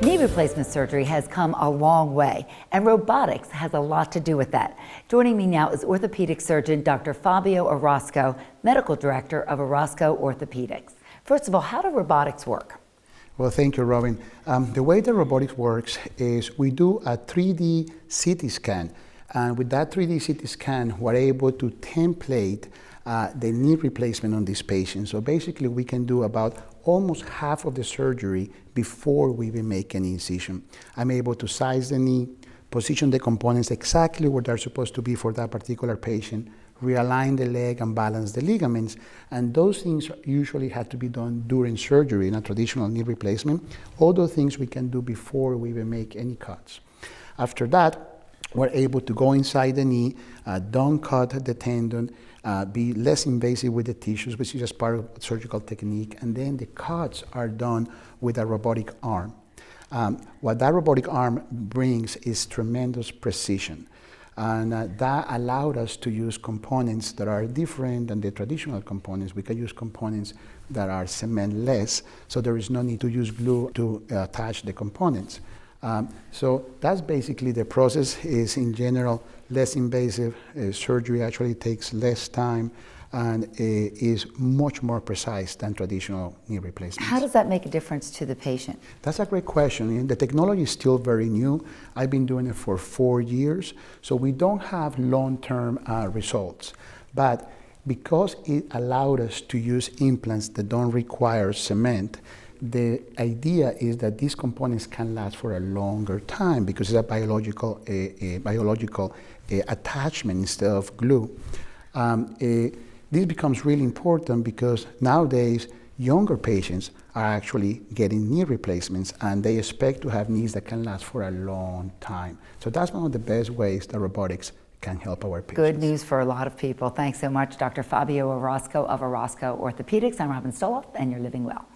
Knee replacement surgery has come a long way, and robotics has a lot to do with that. Joining me now is orthopedic surgeon Dr. Fabio Orozco, medical director of Orozco Orthopaedics. First of all, how do robotics work? Well, thank you, Robin. The way the robotics works is we do a 3D CT scan, and with that 3D CT scan, we're able to template the knee replacement on this patient. So basically, we can do about almost half of the surgery before we even make any incision. I'm able to size the knee, position the components exactly where they're supposed to be for that particular patient, realign the leg and balance the ligaments, and those things usually have to be done during surgery in a traditional knee replacement. All those things we can do before we even make any cuts. After that, we're able to go inside the knee, don't cut the tendon, be less invasive with the tissues, which is just part of surgical technique, and then the cuts are done with a robotic arm. What that robotic arm brings is tremendous precision, and that allowed us to use components that are different than the traditional components. We can use components that are cementless, so there is no need to use glue to attach the components. So that's basically the process. Is in general less invasive. Surgery actually takes less time and is much more precise than traditional knee replacements. How does that make a difference to the patient? That's a great question. The technology is still very new. I've been doing it for 4 years, so we don't have long-term results. But because it allowed us to use implants that don't require cement, the idea is that these components can last for a longer time because it's a biological attachment instead of glue. This becomes really important because nowadays younger patients are actually getting knee replacements and they expect to have knees that can last for a long time. So that's one of the best ways that robotics can help our patients. Good news for a lot of people. Thanks so much, Dr. Fabio Orozco of Orozco Orthopaedics. I'm Robin Stoloff, and you're living well.